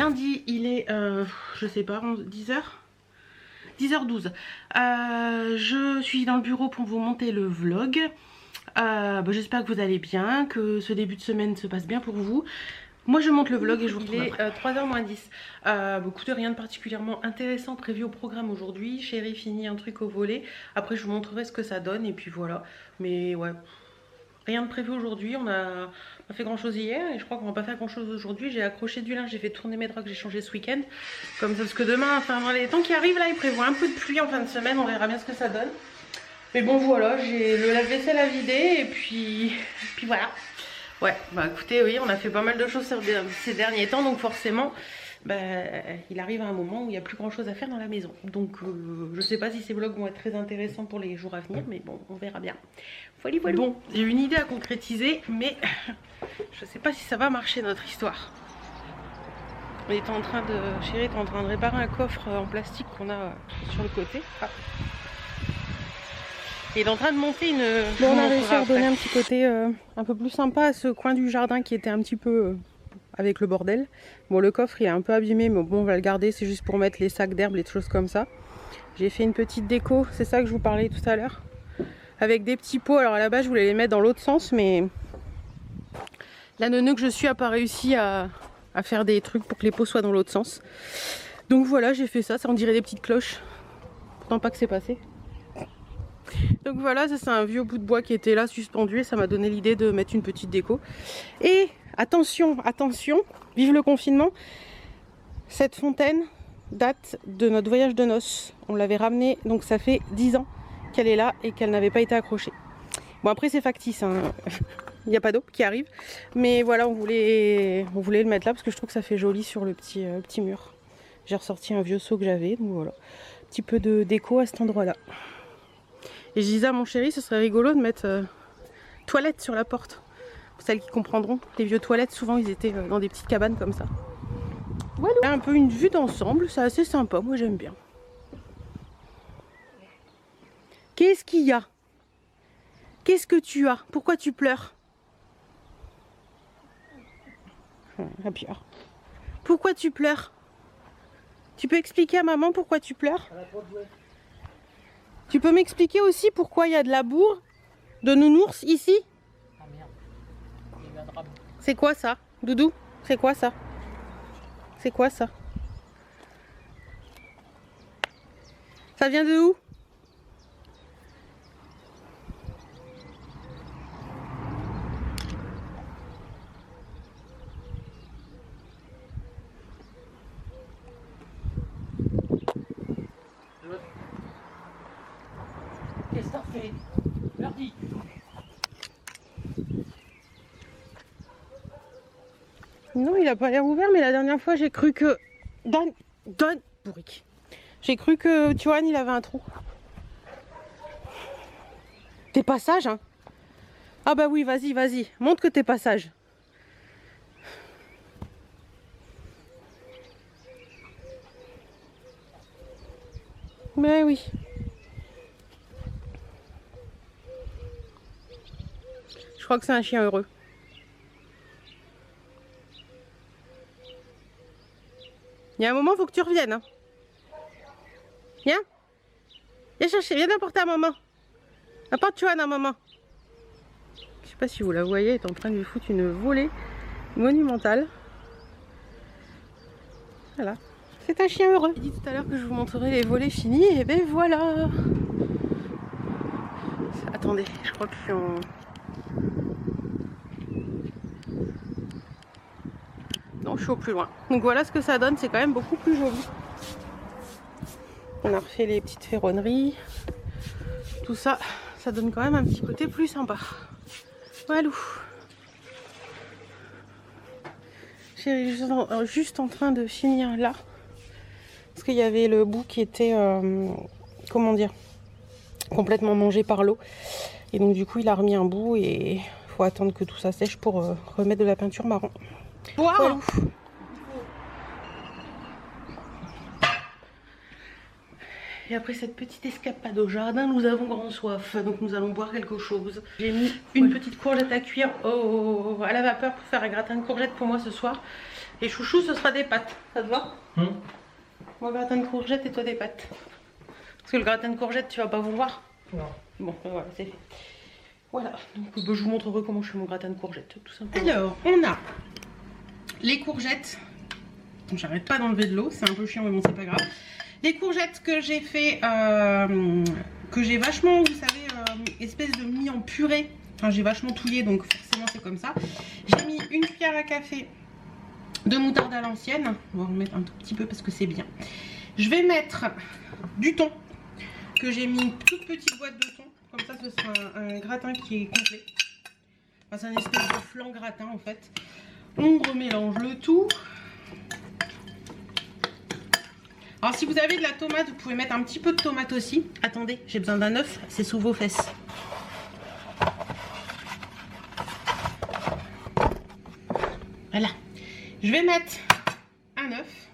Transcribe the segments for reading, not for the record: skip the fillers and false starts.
lundi, il est, je sais pas, 10h 10h12. Je suis dans le bureau pour vous monter le vlog. J'espère que vous allez bien, que ce début de semaine se passe bien pour vous. Moi je monte le vlog et je vous retrouve après. Il est 3h moins 10. Écoutez, rien de particulièrement intéressant prévu au programme aujourd'hui. Chérie finit un truc au volet. Après je vous montrerai ce que ça donne et puis voilà. Mais ouais, rien de prévu aujourd'hui. On a pas fait grand chose hier et je crois qu'on va pas faire grand chose aujourd'hui. J'ai accroché du linge, j'ai fait tourner mes draps que j'ai changé ce week-end. Comme ça, parce que demain, enfin les temps qui arrivent là, il prévoit un peu de pluie en fin de semaine. On verra bien ce que ça donne. Mais bon voilà, j'ai le lave-vaisselle à vider et puis voilà. Ouais, écoutez, oui, on a fait pas mal de choses ces derniers temps, donc forcément, il arrive un moment où il n'y a plus grand chose à faire dans la maison. Donc je sais pas si ces vlogs vont être très intéressants pour les jours à venir, mais bon, on verra bien. Voilà. Bon, j'ai une idée à concrétiser, mais je sais pas si ça va marcher notre histoire. On est en train de, chérie est en train de réparer un coffre en plastique qu'on a sur le côté. Il est en train de monter une... Bon, on a réussi à redonner un petit côté un peu plus sympa à ce coin du jardin qui était un petit peu avec le bordel. Bon, le coffre il est un peu abîmé, mais bon, on va le garder, c'est juste pour mettre les sacs d'herbe, les choses comme ça. J'ai fait une petite déco, c'est ça que je vous parlais tout à l'heure. Avec des petits pots, alors à la base je voulais les mettre dans l'autre sens, mais la neuneu que je suis a pas réussi à faire des trucs pour que les pots soient dans l'autre sens. Donc voilà, j'ai fait ça, ça on dirait des petites cloches. Pourtant pas que c'est passé. Donc voilà, ça c'est un vieux bout de bois qui était là suspendu et ça m'a donné l'idée de mettre une petite déco. Et attention, attention, vive le confinement, cette fontaine date de notre voyage de noces. On l'avait ramenée, donc ça fait 10 ans qu'elle est là et qu'elle n'avait pas été accrochée. Bon après c'est factice, hein. Il n'y a pas d'eau qui arrive. Mais voilà, on voulait le mettre là parce que je trouve que ça fait joli sur le petit mur. J'ai ressorti un vieux seau que j'avais, donc voilà. Un petit peu de déco à cet endroit là. Et je disais à mon chéri, ce serait rigolo de mettre toilettes sur la porte. Pour celles qui comprendront, les vieux toilettes, souvent ils étaient dans des petites cabanes comme ça. Voilà, un peu une vue d'ensemble, c'est assez sympa, moi j'aime bien. Qu'est-ce qu'il y a? Qu'est-ce que tu as? Pourquoi tu pleures? La pire. Pourquoi tu pleures? Tu peux expliquer à maman pourquoi tu pleures? Tu peux m'expliquer aussi pourquoi il y a de la bourre de nounours ici? Ah merde. C'est quoi ça, Doudou? C'est quoi ça? C'est quoi ça? Ça vient de où? Qu'est-ce que t'as fait? Merdi. Non, il a pas l'air ouvert, mais la dernière fois j'ai cru que... Donne bourrique. J'ai cru que Tuan il avait un trou. T'es pas sage, hein? Ah bah oui, vas-y, montre que t'es pas sage. Mais oui. Je crois que c'est un chien heureux. Il y a un moment, il faut que tu reviennes. Hein. Viens. Viens chercher, viens apporter à maman. Apporte Tuan à maman. Je sais pas si vous la voyez, elle est en train de lui foutre une volée monumentale. Voilà. C'est un chien heureux. J'ai dit tout à l'heure que je vous montrerai les volets finis, et ben voilà. Attendez, je crois que je suis en... Non, je suis au plus loin. Donc voilà ce que ça donne, c'est quand même beaucoup plus joli. On a refait les petites ferronneries. Tout ça, ça donne quand même un petit côté plus sympa. Voilà. Chérie, juste en train de finir là. Parce qu'il y avait le bout qui était, comment dire, complètement mangé par l'eau. Et donc du coup, il a remis un bout et il faut attendre que tout ça sèche pour remettre de la peinture marron. Voilà. Et après cette petite escapade au jardin, nous avons grand soif. Donc nous allons boire quelque chose. J'ai mis une petite courgette à cuire à la vapeur pour faire un gratin de courgettes pour moi ce soir. Et chouchou, ce sera des pâtes. Ça te va? Moi, gratin de courgettes et toi des pâtes. Parce que le gratin de courgettes, tu vas pas vouloir? Non. Bon, voilà, c'est fait. Voilà, donc je vous montrerai comment je fais mon gratin de courgettes, tout simplement. Alors, on a les courgettes. J'arrête pas d'enlever de l'eau, c'est un peu chiant, mais bon, c'est pas grave. Les courgettes que j'ai fait, que j'ai vachement, vous savez, espèce de mis en purée. Enfin, j'ai vachement touillé, donc forcément c'est comme ça. J'ai mis une cuillère à café de moutarde à l'ancienne. On va en mettre un tout petit peu parce que c'est bien. Je vais mettre du thon, que j'ai mis une toute petite boîte de thon. Comme ça, ce sera un gratin qui est complet. Enfin, c'est un espèce de flan gratin en fait. On remélange le tout. Alors si vous avez de la tomate, vous pouvez mettre un petit peu de tomate aussi. Attendez, j'ai besoin d'un œuf, c'est sous vos fesses. Voilà. Je vais mettre un œuf.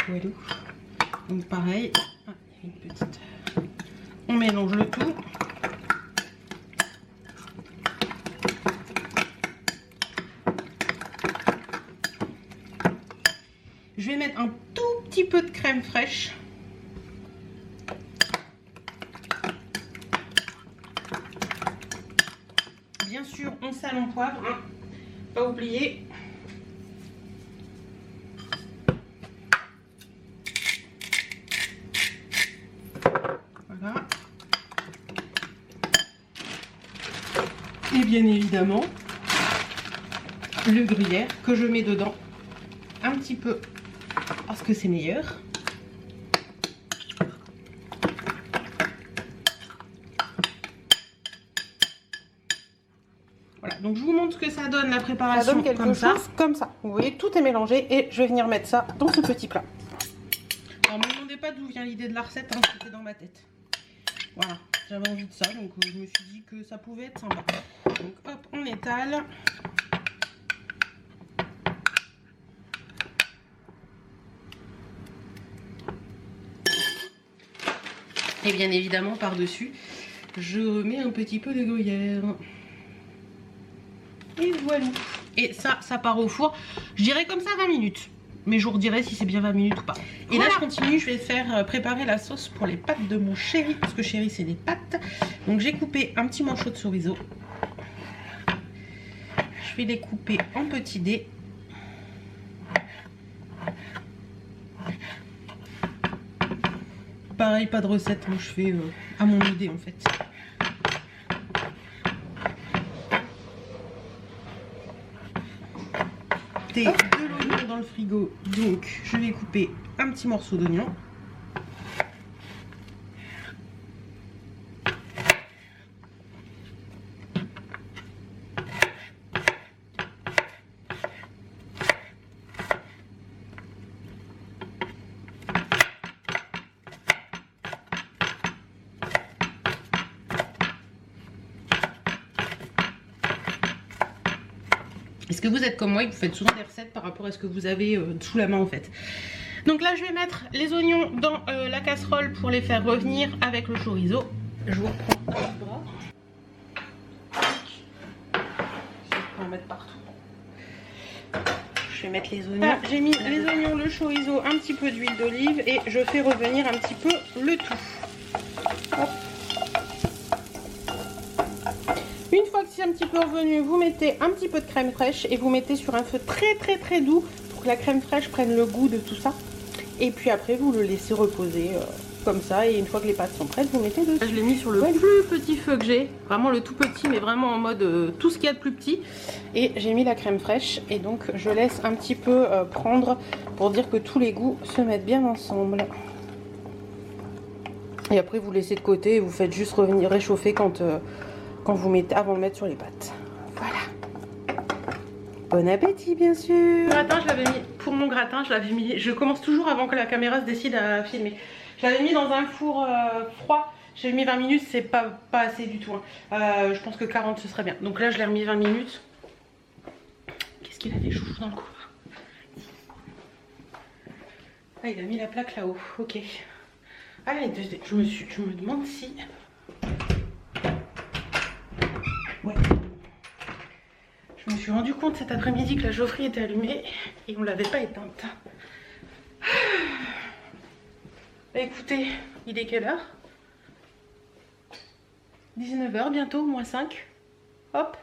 Voilà. Donc pareil, une petite. On mélange le tout. Je vais mettre un tout petit peu de crème fraîche. Bien sûr, on sale en poivre, hein. Pas oublier. Voilà. Et bien évidemment, le gruyère que je mets dedans un petit peu parce que c'est meilleur. Voilà, donc je vous montre ce que ça donne la préparation. Ça donne quelque chose comme ça. Vous voyez, tout est mélangé et je vais venir mettre ça dans ce petit plat. Alors, ne me demandez pas d'où vient l'idée de la recette, hein, c'était dans ma tête. Voilà, j'avais envie de ça, donc je me suis dit que ça pouvait être sympa. Donc hop, on étale. Et bien évidemment, par-dessus, je remets un petit peu de gruyère. Et voilà. Et ça part au four, je dirais comme ça 20 minutes. Mais je vous redirai si c'est bien 20 minutes ou pas. Et voilà. Là, je continue, je vais faire préparer la sauce pour les pâtes de mon chéri. Parce que chéri, c'est des pâtes. Donc j'ai coupé un petit morceau de chorizo. Je vais les couper en petits dés. Pareil, pas de recette, moi je fais à mon idée en fait. De l'oignon dans le frigo, donc je vais couper un petit morceau d'oignon. Est-ce que vous êtes comme moi et que vous faites souvent des recettes par rapport à ce que vous avez sous la main en fait? Donc là je vais mettre les oignons dans la casserole pour les faire revenir avec le chorizo. Je vous reprends un bras. Je vais en mettre partout. Je vais mettre les oignons. Ah, j'ai mis les oignons, le chorizo, un petit peu d'huile d'olive et je fais revenir un petit peu le tout. Hop. Une fois que c'est un petit peu revenu, vous mettez un petit peu de crème fraîche et vous mettez sur un feu très doux pour que la crème fraîche prenne le goût de tout ça. Et puis après, vous le laissez reposer comme ça. Et une fois que les pâtes sont prêtes, vous mettez dessus. Je l'ai mis sur le plus petit feu que j'ai. Vraiment le tout petit, mais vraiment en mode tout ce qu'il y a de plus petit. Et j'ai mis la crème fraîche. Et donc, je laisse un petit peu prendre pour dire que tous les goûts se mettent bien ensemble. Et après, vous laissez de côté et vous faites juste revenir réchauffer quand vous mettez, avant de le mettre sur les pâtes. Voilà. Bon appétit bien sûr. Le gratin, je l'avais mis, pour mon gratin, je l'avais mis, je commence toujours avant que la caméra se décide à filmer. Je l'avais mis dans un four froid. J'ai mis 20 minutes, c'est pas assez du tout. Hein. Je pense que 40 ce serait bien. Donc là, je l'ai remis 20 minutes. Qu'est-ce qu'il a des chouchous dans le couloir? Ah, il a mis la plaque là-haut. Ok. Allez, je me demande si... Ouais. Je me suis rendu compte cet après-midi que la chaufferie était allumée et on l'avait pas éteinte. Bah écoutez, il est quelle heure? 19 h bientôt, moins 5. Hop.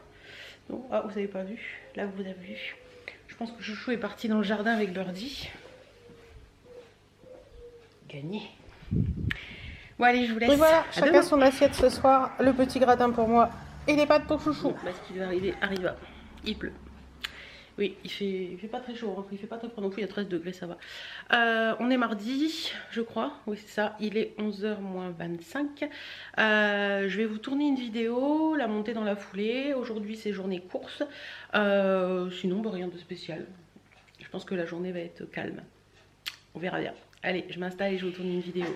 Donc, ah, vous avez pas vu. Là, vous avez vu. Je pense que Chouchou est parti dans le jardin avec Birdie. Gagné. Bon allez, je vous laisse. Et voilà, chacun son assiette ce soir. Le petit gratin pour moi et les pâtes pour Chouchou. Bon, bah, ce qui va arriver arriva. Il pleut. Oui, il fait pas très chaud, hein. Il fait pas très froid non plus, il y a 13 degrés, ça va. On est mardi, je crois. Oui, c'est ça. Il est 11 h moins 25. Je vais vous tourner une vidéo, la monter dans la foulée. Aujourd'hui, c'est journée course. Sinon, bah, rien de spécial. Je pense que la journée va être calme. On verra bien. Allez, je m'installe et je vous tourne une vidéo.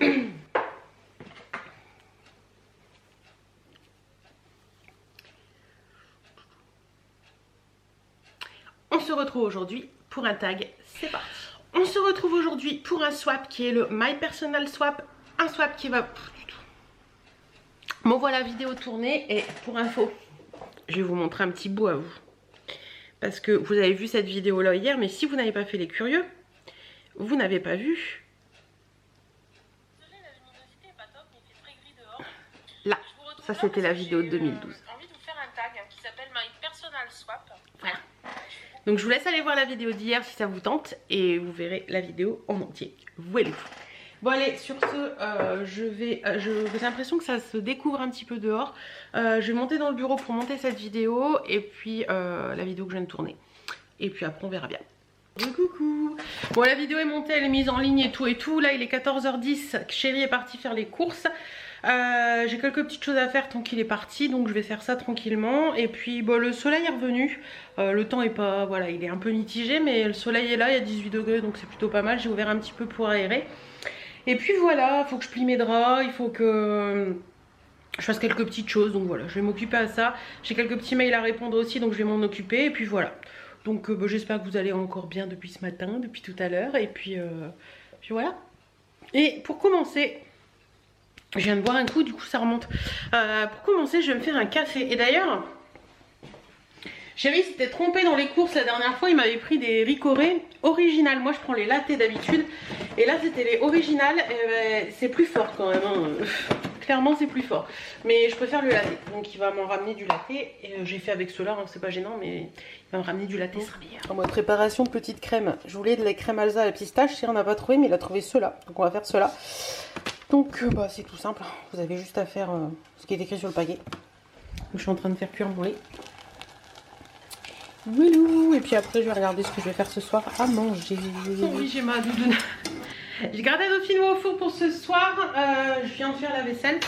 On se retrouve aujourd'hui pour un tag, c'est parti. On se retrouve aujourd'hui pour un swap qui est le My Personal Swap. Un swap qui va... Bon voilà, vidéo tournée et pour info, je vais vous montrer un petit bout à vous. Parce que vous avez vu cette vidéo là hier, mais si vous n'avez pas fait les curieux, vous n'avez pas vu. Là, ça c'était la vidéo de 2012. J'ai envie de vous faire un tag qui s'appelle My Personal Swap. Voilà. Donc je vous laisse aller voir la vidéo d'hier si ça vous tente et vous verrez la vidéo en entier. Voilà. Bon allez, sur ce, j'ai l'impression que ça se découvre un petit peu dehors. Je vais monter dans le bureau pour monter cette vidéo et puis la vidéo que je viens de tourner. Et puis après on verra bien. Coucou. Bon, la vidéo est montée, elle est mise en ligne et tout et tout. Là il est 14 h 10, Chéri est parti faire les courses. J'ai quelques petites choses à faire tant qu'il est parti, donc je vais faire ça tranquillement. Et puis bon, le soleil est revenu, le temps est pas, voilà, il est un peu mitigé, mais le soleil est là, il y a 18 degrés, donc c'est plutôt pas mal. J'ai ouvert un petit peu pour aérer. Et puis voilà, il faut que je plie mes draps, il faut que je fasse quelques petites choses, donc voilà, je vais m'occuper à ça. J'ai quelques petits mails à répondre aussi, donc je vais m'en occuper, et puis voilà. Donc bah, j'espère que vous allez encore bien depuis ce matin, depuis tout à l'heure, et puis voilà. Et pour commencer... Je viens de boire un coup, du coup ça remonte. Pour commencer, je vais me faire un café. Et d'ailleurs, Chéri s'était trompé dans les courses la dernière fois. Il m'avait pris des ricorés originales. Moi, je prends les lattés d'habitude. Et là, c'était les originales. C'est plus fort quand même. Hein. Clairement, c'est plus fort. Mais je préfère le latte. Donc, il va m'en ramener du latte. J'ai fait avec ceux-là, hein, c'est pas gênant. Mais il va me ramener du latte, ça sera meilleur. En mode préparation, petite crème. Je voulais de la crème Alsa à la pistache. Chéri n'a pas trouvé, mais il a trouvé ceux-là. Donc, on va faire ceux-là. Donc bah, c'est tout simple, vous avez juste à faire ce qui est écrit sur le paquet. Je suis en train de faire cuire mon lait. Wilou. Et puis après je vais regarder ce que je vais faire ce soir à manger. Oui, j'ai ma doudoune. J'ai gardé Dauphinois au four pour ce soir. Je viens de faire la vaisselle.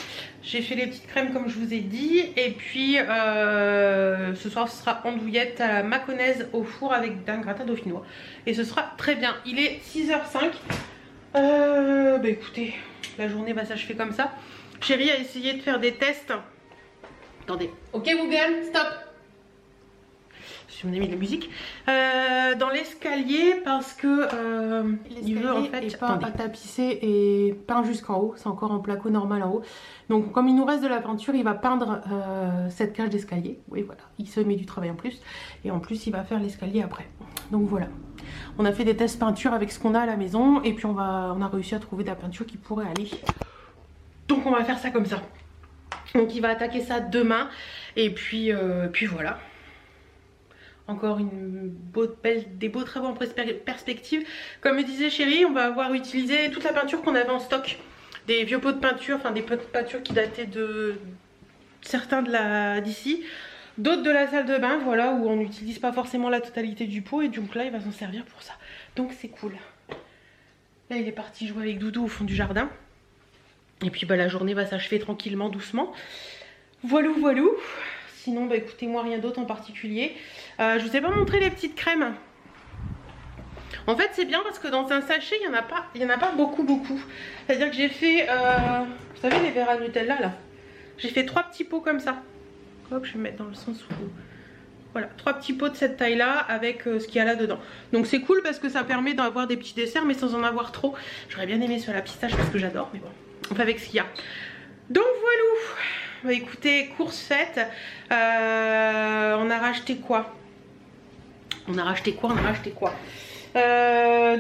J'ai fait les petites crèmes comme je vous ai dit. Et puis ce soir ce sera andouillette à la maconnaise au four avec un gratin dauphinois. Et ce sera très bien. Il est 6 h 05. Bah écoutez, la journée va s'achever comme ça. Chéri a essayé de faire des tests. Attendez. Ok Google, stop. Je me mis de la musique. Dans l'escalier parce que il veut en fait pas à tapisser et peint jusqu'en haut. C'est encore en placo normal en haut. Donc comme il nous reste de la peinture, il va peindre cette cage d'escalier. Oui voilà, il se met du travail en plus. Et en plus il va faire l'escalier après. Donc voilà. On a fait des tests peinture avec ce qu'on a à la maison. Et puis on a réussi à trouver de la peinture qui pourrait aller. Donc on va faire ça comme ça. Donc il va attaquer ça demain. Et puis voilà. Encore des beaux travaux en perspective. Comme me disait Chéri, on va avoir utilisé toute la peinture qu'on avait en stock. Des vieux pots de peinture, enfin des pots de peinture qui dataient de certains d'ici. D'autres de la salle de bain, voilà, où on n'utilise pas forcément la totalité du pot. Et donc là, il va s'en servir pour ça. Donc c'est cool. Là, il est parti jouer avec Doudou au fond du jardin. Et puis bah, la journée va s'achever tranquillement, doucement. Voilou, voilou. Sinon, bah écoutez, moi rien d'autre en particulier. Je vous ai pas montré les petites crèmes. En fait, c'est bien parce que dans un sachet, il n'y en a pas beaucoup. C'est-à-dire que j'ai fait, vous savez, les verres à Nutella là. J'ai fait 3 petits pots comme ça. Hop, je vais me mettre dans le sens où... Voilà, 3 petits pots de cette taille-là avec ce qu'il y a là-dedans. Donc c'est cool parce que ça permet d'avoir des petits desserts, mais sans en avoir trop. J'aurais bien aimé sur la pistache parce que j'adore, mais bon, on fait avec ce qu'il y a. Donc voilà. Bah écoutez, course faite. On a racheté quoi? On a racheté quoi?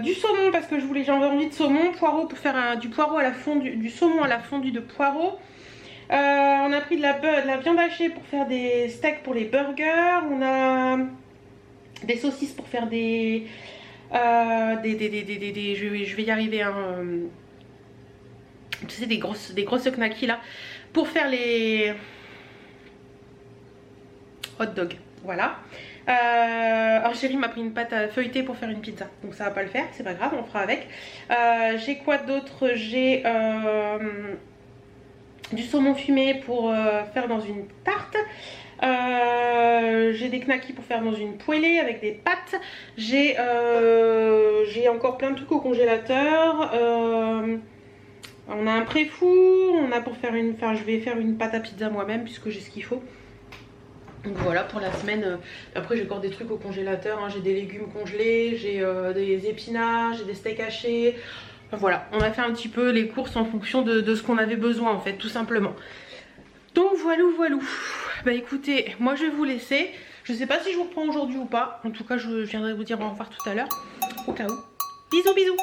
Du saumon parce que j'avais envie de saumon, poireau pour faire du poireau à la fondue, du saumon à la fondue de poireau. On a pris de la viande hachée pour faire des steaks pour les burgers. On a des saucisses pour faire je vais y arriver, hein, tu sais, des grosses knackis là pour faire les hot dogs. Voilà. Alors chérie m'a pris une pâte à feuilleter pour faire une pizza, donc ça va pas le faire, c'est pas grave, on fera avec. J'ai quoi d'autre? J'ai du saumon fumé pour faire dans une tarte. J'ai des knackis pour faire dans une poêlée avec des pâtes. J'ai encore plein de trucs au congélateur. On a un pré-four, on a pour faire je vais faire une pâte à pizza moi-même puisque j'ai ce qu'il faut. Donc voilà pour la semaine. Après j'ai encore des trucs au congélateur, hein. J'ai des légumes congelés, j'ai des épinards, j'ai des steaks hachés. Enfin, voilà, on a fait un petit peu les courses en fonction de ce qu'on avait besoin en fait, tout simplement. Donc voilà. Bah écoutez, moi je vais vous laisser. Je sais pas si je vous reprends aujourd'hui ou pas. En tout cas je viendrai vous dire au revoir tout à l'heure. Au cas où. Bisous bisous.